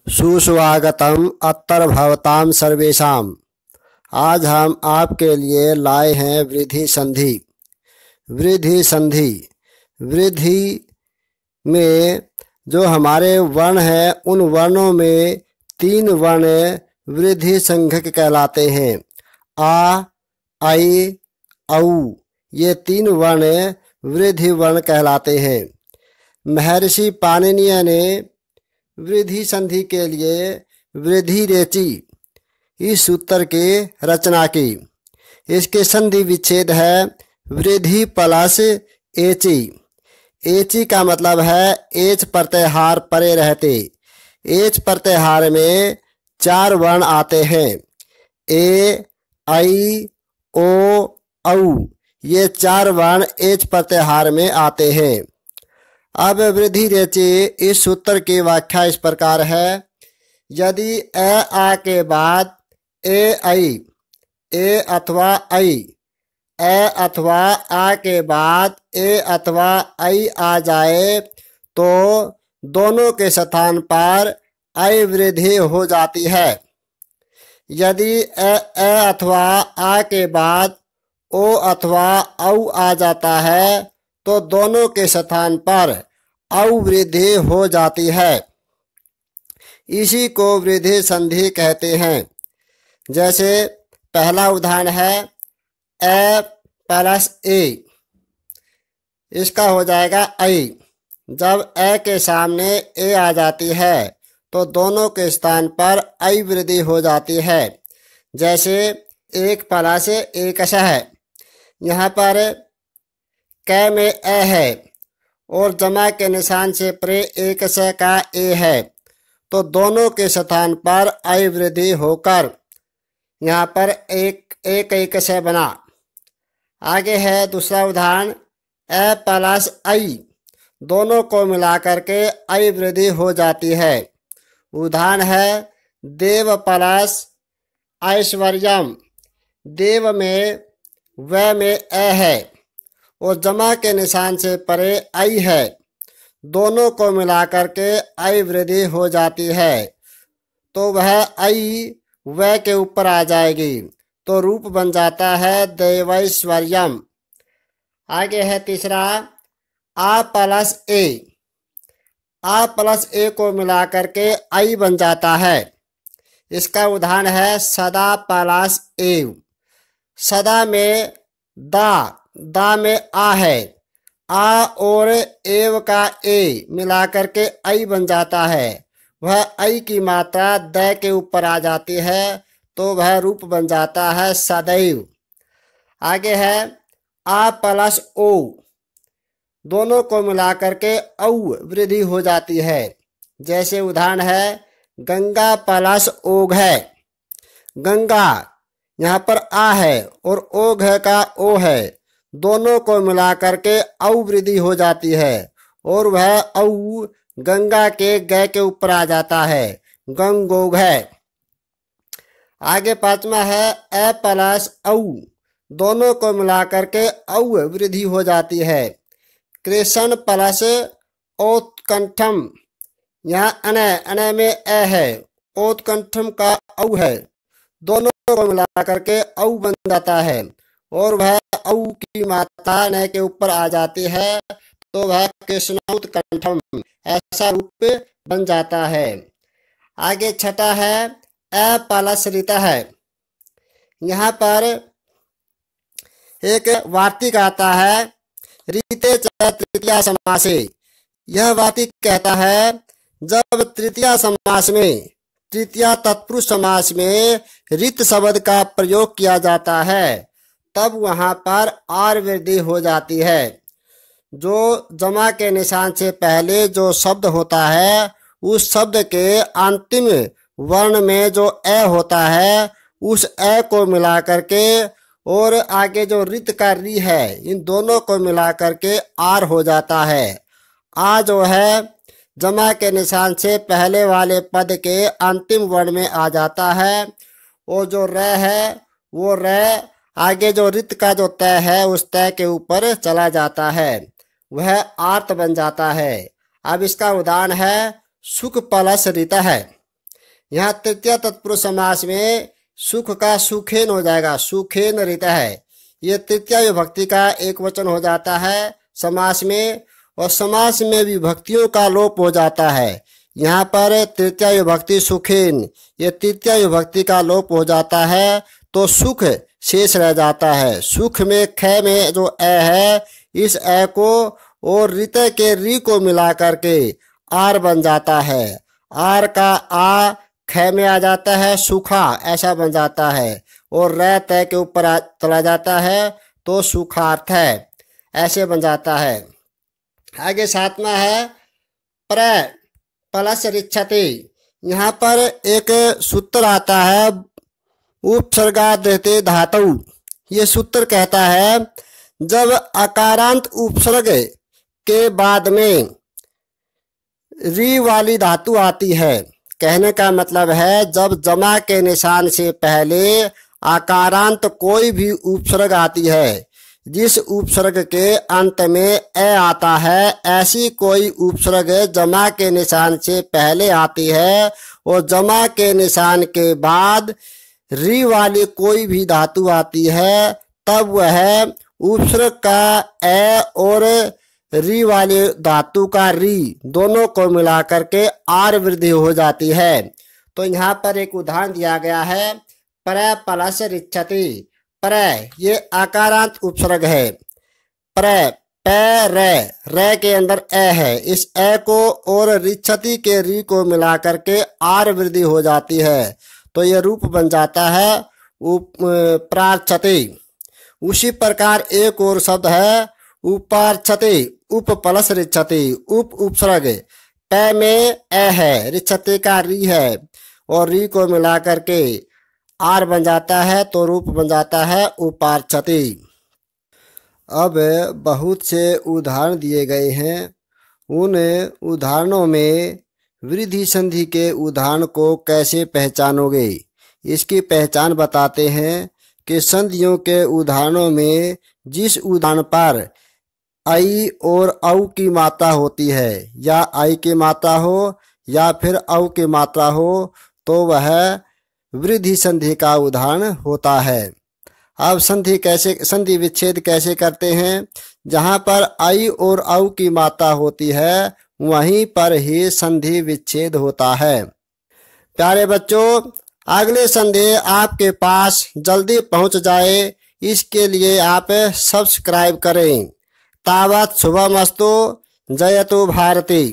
सुस्वागतम अत्र भवतां सर्वेषाम्। आज हम आपके लिए लाए हैं वृद्धि संधि। वृद्धि संधि, वृद्धि में जो हमारे वर्ण हैं उन वर्णों में 3 वर्ण वृद्धि संज्ञक कहलाते हैं। आ, आई, औ, ये 3 वर्ण वृद्धि वर्ण कहलाते हैं। महर्षि पाणिनीय ने वृद्धि संधि के लिए वृद्धि रेचि इस सूत्र की रचना की। इसके संधि विच्छेद है वृद्धि प्लस एचि। एचि का मतलब है एच प्रत्याहार परे रहते। एच प्रत्याहार में 4 वर्ण आते हैं। ए, आई, ओ, औ, ये 4 वर्ण एच प्रत्याहार में आते हैं। अब वृद्धि रेचि इस सूत्र की व्याख्या इस प्रकार है। यदि ए आ के बाद ए आई, ए अथवा आई, ए अथवा आ के बाद ए अथवा आई आ जाए तो दोनों के स्थान पर आई वृद्धि हो जाती है। यदि ए अथवा आ के बाद ओ अथवा औ आ जाता है तो दोनों के स्थान पर औ वृद्धि हो जाती है। इसी को वृद्धि संधि कहते हैं। जैसे पहला उदाहरण है ए प्लस ए, इसका हो जाएगा आई। जब ए के सामने ए आ जाती है तो दोनों के स्थान पर आई वृद्धि हो जाती है। जैसे 1 प्लस 1 है, यहाँ पर कै में ए है और जमा के निशान से परे 1 से का ए है तो दोनों के स्थान पर आई वृद्धि होकर यहाँ पर एक से बना। आगे है दूसरा उदाहरण ए प्लस आई, दोनों को मिलाकर के आई वृद्धि हो जाती है। उदाहरण है देव प्लस ऐश्वर्यम। देव में व में ए है और जमा के निशान से परे आई है, दोनों को मिलाकर के आई वृद्धि हो जाती है तो वह आई व के ऊपर आ जाएगी तो रूप बन जाता है देवैश्वर्यम। आगे है तीसरा आ प्लस ए। आ प्लस ए को मिलाकर के आई बन जाता है। इसका उदाहरण है सदा प्लस एव। सदा में दा में आ है, आ और एव का ए मिलाकर के आई बन जाता है। वह आई की मात्रा द के ऊपर आ जाती है तो वह रूप बन जाता है सदैव। आगे है आ प्लस ओ, दोनों को मिलाकर के औ वृद्धि हो जाती है। जैसे उदाहरण है गंगा प्लस ओघ है। गंगा यहाँ पर आ है और ओघ का ओ है, दोनों को मिलाकर के औ वृद्धि हो जाती है और वह औ गंगा के ग के ऊपर आ जाता है, गंगोघ है। आगे 5वां है ए प्लस औ, दोनों को मिलाकर के औ वृद्धि हो जाती है। कृष्ण प्लस ओत्कंठम, यहाँ अने में ए है, ओत्कंठम का औ है, दोनों को मिलाकर के औ बन जाता है और वह औ की मात्रा न के ऊपर आ जाती है तो वह कृष्णोत्कंठम ऐसा रूप बन जाता है। आगे 6ठा है ए प्लस ऋत है। यहाँ पर एक वार्तिक आता है ऋते च तृतीया समासे। यह वार्तिक कहता है जब तृतीया समास में, तृतीया तत्पुरुष समास में ऋत शब्द का प्रयोग किया जाता है तब वहां पर आर वृद्धि हो जाती है। जो जमा के निशान से पहले जो शब्द होता है उस शब्द के अंतिम वर्ण में जो ए होता है उस ए को मिला करके और आगे जो ऋत का री है इन दोनों को मिला करके आर हो जाता है। आ जो है जमा के निशान से पहले वाले पद के अंतिम वर्ण में आ जाता है और जो र है वो र आगे जो ऋत का जो तय है उस तय के ऊपर चला जाता है, वह आर्त बन जाता है। अब इसका उदाहरण है सुख प्लस ऋत है। यहाँ तृतीय तत्पुरुष समास में सुख का सुखेन हो जाएगा, सुखेन रहता है। ये तृतीय विभक्ति का एक वचन हो जाता है समास में, और समास में विभक्तियों का लोप हो जाता है। यहाँ पर तृतीय विभक्ति सुखेन, ये तृतीय विभक्ति का लोप हो जाता है तो सुख शेष रह जाता है। सुख में ख में जो ए है, इस ए को और रित के री को मिला करके आर बन जाता है। आर का आ ख में आ जाता है, सूखा ऐसा बन जाता है, और रै तय के ऊपर चला जाता है तो सुखार्थ है, ऐसे बन जाता है। आगे सातवां है प्र प्लस रिच्छति। यहाँ पर एक सूत्र आता है उपसर्गा देते धातु। ये सूत्र कहता है जब अकारांत उपसर्ग के बाद में री वाली धातु आती है, कहने का मतलब है जब जमा के निशान से पहले आकारांत कोई भी उपसर्ग आती है, जिस उपसर्ग के अंत में ए आता है, ऐसी कोई उपसर्ग जमा के निशान से पहले आती है और जमा के निशान के बाद री वाली कोई भी धातु आती है, तब वह उपसर्ग का ए और री वाली धातु का री दोनों को मिला करके आर वृद्धि हो जाती है। तो यहाँ पर एक उदाहरण दिया गया है प्र प्लस रिच्छति। प्र ये आकारांत उपसर्ग है। प्र प रे के अंदर ए है, इस ए को और रिच्छति के री को मिला करके आर वृद्धि हो जाती है तो ये रूप बन जाता है प्रार्थति। उसी प्रकार एक और शब्द है उपार्चति। उप प्लस रिच्छति, उप उपसर्ग प में ए है, रिच्छति का री है और री को मिला करके आर बन जाता है तो रूप बन जाता है उपार्चति। अब बहुत से उदाहरण दिए गए हैं, उन उदाहरणों में वृद्धि संधि के उदाहरण को कैसे पहचानोगे, इसकी पहचान बताते हैं कि संधियों के उदाहरणों में जिस उदाहरण पर आई और औ की मात्रा होती है, या आई की मात्रा हो या फिर औ की मात्रा हो, तो वह वृद्धि संधि का उदाहरण होता है। अब संधि विच्छेद कैसे करते हैं? जहाँ पर आई और औ की मात्रा होती है वहीं पर ही संधि विच्छेद होता है। प्यारे बच्चों, अगले संदेश आपके पास जल्दी पहुंच जाए, इसके लिए आप सब्सक्राइब करें। तावत् शुभमस्तु। जयतु भारती।